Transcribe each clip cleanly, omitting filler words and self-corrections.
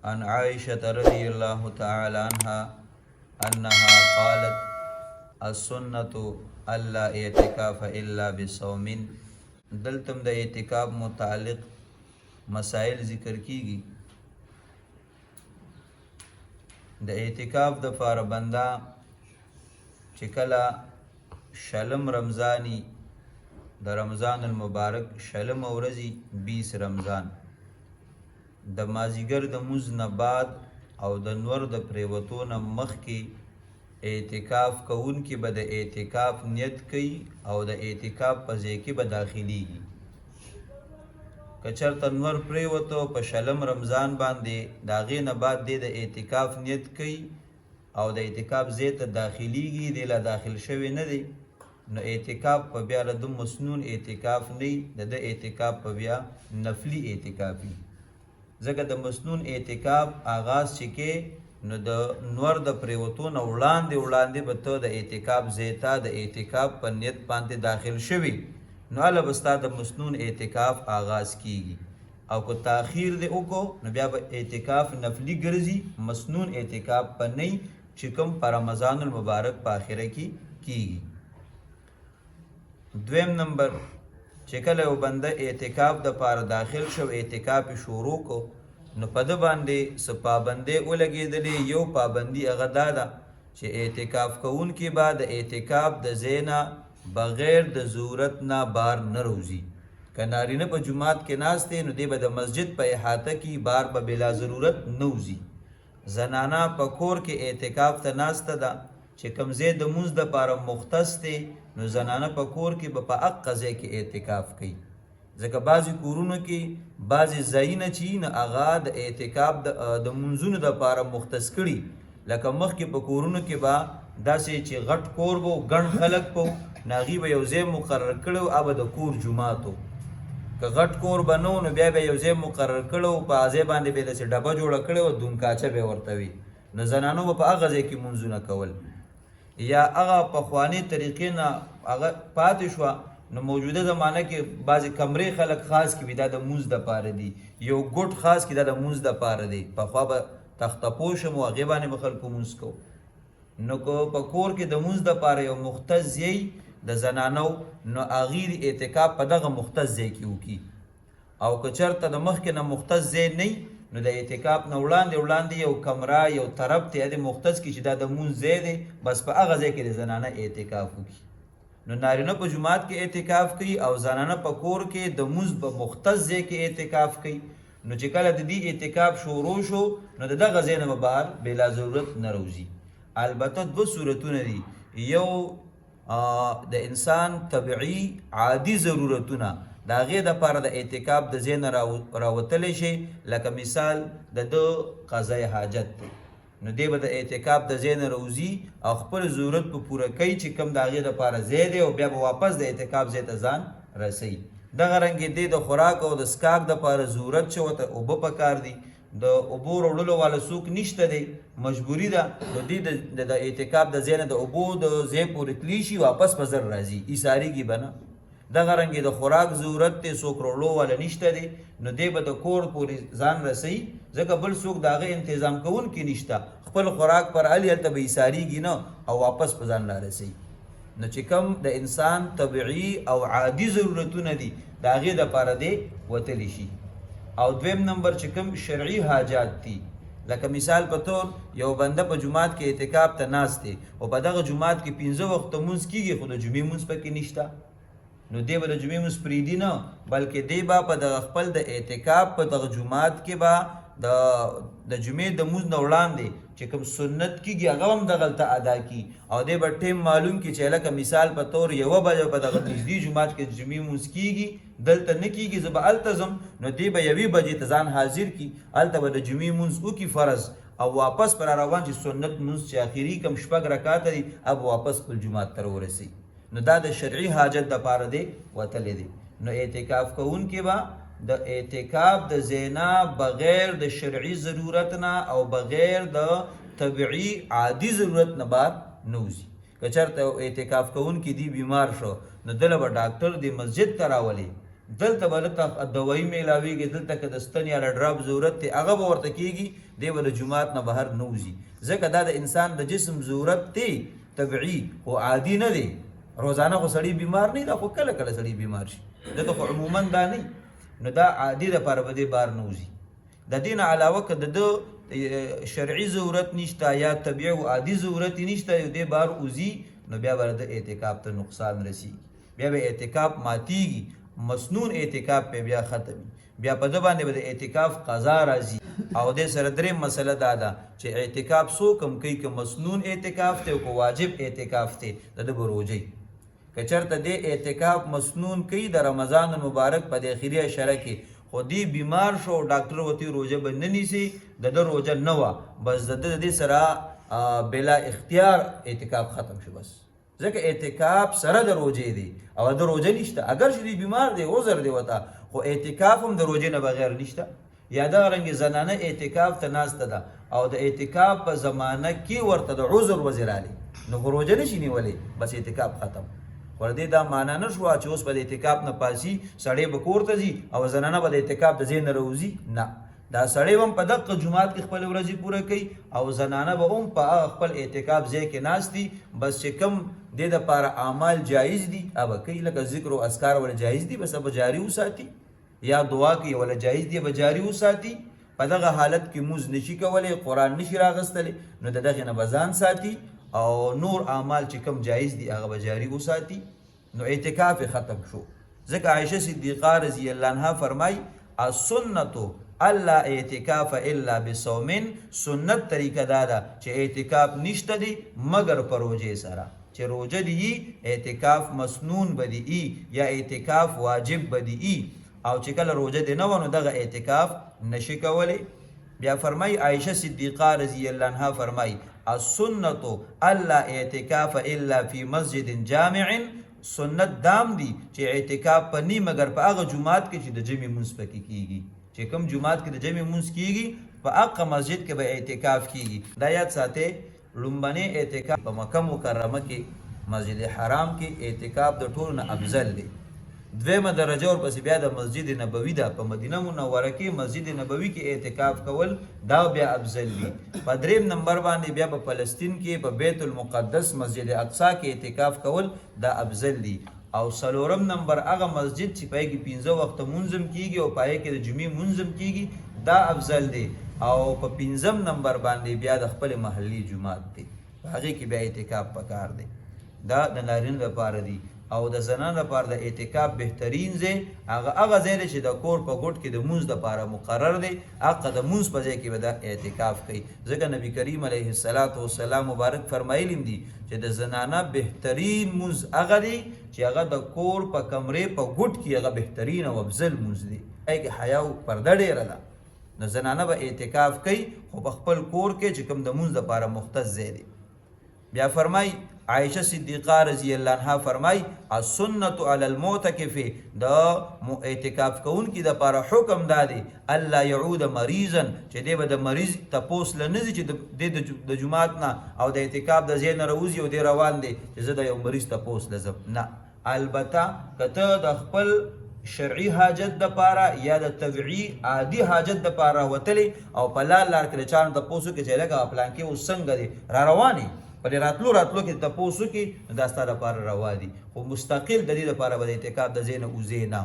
عن عائشة رضي الله تعالى عنها أنها قالت السنة ألا اعتكاف إلا بصوم. دلتم د اعتکاف متعلق مسائل ذکر کیږي. د اعتکاف د فار بندا چې کله شلم رمضانی د رمضان المبارک شلم ورځی 20 رمضان د مازیګر د موز نه بعد او د نور د پریوتو نه مخکې اعتکاف کوونکي به د اعتکاف نیت کوي او د اعتکاف په ځای کې به داخلیږي. که چېرته نور پریوتو په شلم رمضان باندې د هغې نه بعد دی د اعتکاف نیت کوي او د اعتکاف ځای ته داخلیږي، دی لا داخل شوی نه دی، نو اعتکاف په بیا د مسنون اعتکاف نه د اعتکاف په بیا نفلی اعتکافي. ځکه د مسنون اعتکاف آغاز چې کې نو د نور د پریوتو نه وړاندې به ته د اعتکاف ځای ته د اعتکاف په نیت باندې داخل شوي، نو هله به ستا د مسنون اعتکاف آغاز کیږي. او که تاخیر دی وکړو نو بیا به اعتکاف نفلی ګرځي، مسنون اعتکاف په نه چې کوم په رمضان المبارک په آخره کې کیږي. دویم نمبر چې کله یو بنده اعتکاف د پاره داخل شو، اعتکاف شروع کو، نو په ده باندې څه پابندۍ ولګېدلې. یو پابندي هغه دا ده چې اعتکاف کوونکي به د اعتکاف د ځای نه بغیر د ضرورت نه بار نه روځي. که نارینه په جومات کې ناست دی نو دی به د مسجد په احاطه کې بار به بلا ضرورت نه وځي. زنانه په کور کې اعتکاف ته ناسته ده چې کوم ځای د مونځ دپاره مختص دی، نو زنانه په کور کې به په هغه ځای کې اعتکاف کوي. ځکه بعضې کورونو کې بعضې ځایونه چې نه هغه د اعتکاف د مونځونو دپاره مختص کړي. لکه مخکې په کورونو کې به داسې چې غټ کور به ګڼ خلک به نو هغوی به یو ځای مقرر کړی و، هغه به د کور جومات و. که غټ کور به نه و نو بیا به یو ځای مقرر کړی و، په هغه ځای باندې به یې داسې ډبه جوړه کړې وه، دونکاچه به یې ورته وي، نو زنانو به په هغه ځای کې مونځونه کول. یا هغه پخواني طریقې نه هغه پاتې شوه، نو موجوده زمانه کې بعضې کمرې خلک خاص کړي دا د مونځ دپاره دي، یو ګوټ خاص کړي دا د مونځ دپاره دی. پخوا به تخته پوش و هغې باندې به خلکو مونځ کو. نو که په کور کې د مونځ دپاره یو مختص ځای د زنانو، نو هغې د اعتکاف په دغه مختص ځای کې وکړي. او که چېرته د مخکې نه مختص ځای نه نو د اعتکاف نه وړاندې یو کمره یو طرف ته د مختص کې چې دا د مونځ ځای دی، بس په هغه ځای کې د زنانه اعتکاف وکړي. نو نارینه په جومات کې اعتکاف کوي او زنانه په کور کې د مونځ په مختص ځای کې اعتکاف کوي. نو چې کله د دې اعتکاف شروع شو نو د دغه ځای نه به بهر بلا ضرورت نه روځي. البته دوه صورتونه دي، یو د انسان طبیعي عادي ضرورتونه د هغې دپاره د اعتکاف د ځای نه راوتلی شي، لکه مثال د ده قضای حاجت دی، نو دی به د اعتکاف د ځای نه راوځي او خپل ضرورت په پوره کوي چې کوم د هغې دپاره ځای دی، او بیا به واپس د اعتکاف ځای ته ځان رسوي. دغه رنګې دی د خوراک او د څښاک دپاره ضرورت چې ورته اوبه پکار دي، د اوبو راوړلو والا څوک نشته دی، مجبوري ده، نو دوی د اعتکاف د ځای نه د اوبو د ځای پورې تلي شي، واپس په زر راځي، ایسارېږي به نه. دغه رنګې د خوراک ضرورت دی، څوک راوړلو والا نشته دی، نو دی به د کور پورې ځان رسوي، ځکه بل څوک د هغه انتظام کوونکي نشته، خپل خوراک پر علي هلته به ایسارېږي نه او واپس په ځان رارسوي. نو چې کوم د انسان طبیعي او عادي ضرورتونه دي د هغې دپاره دی وتلی شي. او دویم نمبر چې کوم شرعي حاجات دي، لکه مثال په طور یو بنده په جومات کې اعتکاف ته ناست دی او په دغه جومات کې 15 وخته مونځ کیږي، خو د جمعې مونځ پکې نشته، نو دی به د جمعې مونځ پرېږدي نه، بلکې دی به په دغه خپل د اعتکاف په دغه جومات کې به د جمعې د مونځ نه وړاندې چې کوم سنت کیږي هغه هم دغلته ادا کي، او دی به ټیم معلوم کړي چې لکه مثال په طور 1 بجه په دغه نږدې جومات کې جمعې مونځ کیږي، دلته نه کیږي، زه به هلته ځم، نو دی به 1 بجې ته ځان حاضر کړي، هلته به د جمعې مونځ وکړي فرض، او واپس پر روان چې سنت مونځ چې آخري کوم 6 رکعاته دي هغه واپس خپل جومات ته ورسوي. نو دا د شرعي حاجت دپاره دی وتلی دی. نو اعتکاف کوونکي به د اعتکاف د ځای نه بغیر د شرعي ضرورت نه او بغیر د طبیعي عادي ضرورت نه بار نه وځي. که چېرته اعتکاف کوونکي دی بیمار شو نو دله به ډاکټر دی مسجد ته راولي، دلته به دلته دوایي میلاویږي، دلته که د ستن یا ډراپ ضرورت دی هغه به ورته کېږي، دی به د جومات نه بهر نه وځي، ځکه دا د انسان د جسم ضرورت دی طبعي، خو عادي نه دی. روزانه خو سړی بیمار نه دی، دا خو کله کله سړی بیمار شي، دته خو عموما دا نه، نو دا عادي دپاره به دی بار نه وځي. د دې نه علاوه که د ده شرعي ضرورت نشته یا طبیعي او عادي ضرورت نشته، یو دی بار وځي، نو بیا به د اعتکاف ته نقصان رسیږي، بیا به اعتکاف ماتیږي، مسنون اعتکاف په بیا ختمي، بیا په ده باندې به د اعتکاف قضا راځي. او دې سره درېم مسله دا ده چې اعتکاف څوک هم کوي، که مسنون اعتکاف دی او که واجب اعتکاف دی، د ده به روژې. که چېرته دې اعتکاف مسنون کوي د رمضان المبارک په د اخري عشره کې، خو دی بیمار شو ډاکټر ورته روژه به نه نیسي، د ده روژه نه وه، بس د ده د دې سره بلا اختیار اعتکاف ختم شو بس، ځکه اعتکاف سره د روژې دی او د روژه نشته. اگر چې دی بیمار دی عذر دی ورته، خو اعتکاف هم د روژې نه بغیر نشته. یا دغه رنګې زنانه اعتکاف ته ناسته ده او د اعتکاف په زمانه کې ورته د عذر وځي رالی، نو خو روژه نشي نیولی، بس اعتکاف ختم. خو دې دا معنا نه شوه چې اوس به د اعتکاف نه پاسي سړی به کور ته ځي او زنانه به د اعتکاف د ځای نه راوځي، نه، دا سړی هم په دقه جومات کې خپل ورځې پوره کوي او زنانه به هم په هغه خپل اعتکاف ځای کې ناست دي، بس چې کوم دې دپاره اعمال جایز دي هغه کوي، لکه ذکر او اذکار ولا جایز دي بس به جاري وساتي، یا دعا کوي ولا جایز دی به جاري وساتي. په دغه حالت کې موز نشي کولی، قرآن نشي راغستلی، نو د دغې نه به ځان ساتي او نور اعمال چې کوم جایز دي هغه به جاري وساتي، نو اعتکاف ختم شو. ځکه عایشه صدیقه رضی الله عنها فرمای السنت الا اعتکاف الا بصوم، سنت طریقه دا ده چې اعتکاف نشته دی مگر په روژې سره، چې روژه دی اعتکاف مسنون بدی یا اعتکاف واجب بدی، او چې کله روژه دی نه و نو دغه اعتکاف نشي کولی. بیا فرمای عایشه صدیقه رضی الله عنها فرمای السنت الا اعتکاف الا فی مسجد جامع، سنت دام دی چې اعتکاف په نی مگر په هغه جمعات کې چې د جمعې مونځ پکې کیږي، چې کوم جمعات کې د جمعې مونځ کیږي په هغه مسجد کې به اعتکاف کیږي. دا یاد ساتئ، لومبنی اعتکاف په مکه مکرمه کې مسجد حرام کې اعتکاف د ټولو نه افضل دی. دویمه درجه ورپسې بیا د مسجد نبوي ده، په مدینه منوره کې مسجد نبوي کې اعتکاف کول دا بیا افضل دی. په دریم نمبر باندې بیا په فلسطین کې په بیت المقدس مسجد اقصی کې اعتکاف کول دا افضل دی. او څلورم نمبر هغه مسجد چې پای کې 15 وخت منظم کیږي او پای کې د جمعې منظم کیږي دا افضل دی. او په 15 نمبر باندې بیا د خپل محلي جمعات دی، هغه کې بیا اعتکاف پکار دی. دا د نارینه لپاره دی او د زنانو لپاره د اعتکاف بهترین ځای هغه ځای دی چې د کور په ګوټ کې د مونځ لپاره مقرر دی، هغه د مونځ په ځای کې به د اعتکاف کوي. ځکه نبی کریم علیه السلام مبارک فرمایلی دي چې د زنانه بهترین مونځ هغه دی چې هغه د کور په کمرې په ګوټ کې هغه بهترین او افضل مونځ دی، هغې کې حیا او پرده ډېره ده. نو زنانه به اعتکاف کوي خو په خپل کور کې چې کوم د مونځ لپاره مختص ځای دی. بیا فرمای عائشه صدیقه رضی الله عنها فرمای السنت علی المعتکف، د اعتکاف کوونکي د لپاره حکم دادی الله یعود مریضا، چې دی به د مریض تپوس لنځي چې د جمعات نه او د اعتکاف د ځای نه راوځي او دی روان دی چې زه د یو مریض تپوس لزم نه. البته کته د خپل شرعي حاجت د پاره یا د طبيعي عادي حاجت د پاره وتلی او په لار کې چان د پوسو کې چې لګا پلان کې وسنګ دی را رواني په راتلو کې د پوسو کې دا ستاره لپاره روا دي، خو مستقل د دې لپاره به اعتکاف د زین او زینا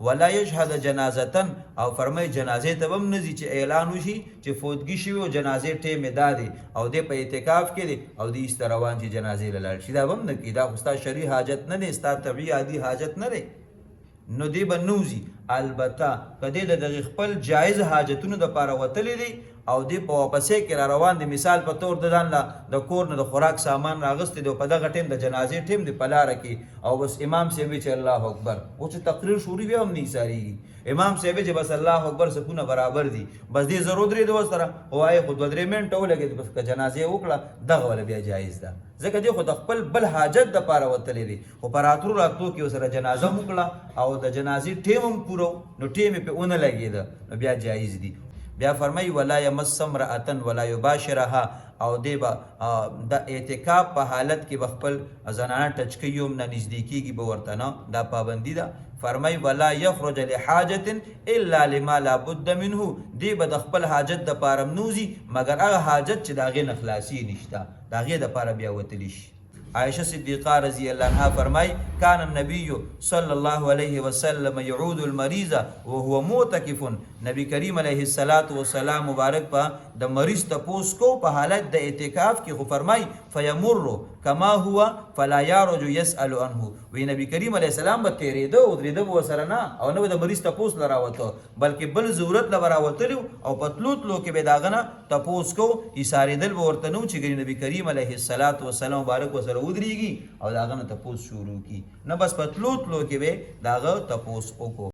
ولا یشهد جنازه، او فرمای جنازه ته هم نزي چې اعلان وشي چې فوتګي شوی او جنازه ټیم دادي او د په اعتکاف کې دي او د است روان چې جنازه لاله شي، دا هم نه کی، دا خو شرعي حاجت نه دي، ستا طبيعي عادي حاجت نه دي، نو دی به نوزي. البته کدی د خپل جایز حاجتونو د پاره وتلی دی او دی په واپسې کې را روان دی، مثال په تور د ځان لا د کور نه د خوراک سامان راغستی دی په دغه ټیم د جنازې ټیم دی په لاره کې او بس امام صاحب چې الله اکبر او چې تقریر شوري بیا هم نه ساريږي، امام صاحب چې بس الله اکبر سکونه برابر دی، بس دې ضرورت لري د سره وای خود 2 منټه ولګي بس که جنازې وکړه دغه ول بیا جایز ده، ځکه دی خو د خپل بل حاجت د پاره وتلی دی، خو پر راتلو کې سره جنازه وکړه او د جنازې ټیم هم پورو نو ټیم په اون لګیده نو بیا جایز دی. بیا فرمای ولا یمس امرأة ولا یباشرها، او دی به د اعتکاف په حالت کې به خپل زنانه ټچ کوي هم نه نږدې کېږي به ورته نه، دا پابندي ده. فرمای ولا یخرج لحاجت الا لما لا بد منه، دی به د خپل حاجت د پاره نوزي مگر هغه حاجت چې د هغې نه خلاصي نشته، د هغې دپاره بیا وتلی شي. عائشہ صدیقہ رضی اللہ عنہ فرمائی کان النبی صلی اللہ علیہ وسلم یعود المریض وهو معتکف، نبی کریم علیہ الصلوۃ والسلام مبارک په د مریض تپوس کو په حالت د اعتکاف کې، خو فرمای فیمر کما هو فلا یارج یسأل عنه، وی نبی کریم علیہ السلام به تیرېده او درېده به ورسره نه او نه به د مریض تپوس نه راوته بلکې بل ضرورت له به راوتلي او په تلو تلو کې به د هغه نه تپوس کو، ایسارېدل به ورته نه و چې ګنې نبی کریم علیه الصلوۃ والسلام مبارک ورسره ودرېږي او د هغه نه تپوس شروع کړي، نه بس په تلو تلو کې به د هغه تپوس وکړو.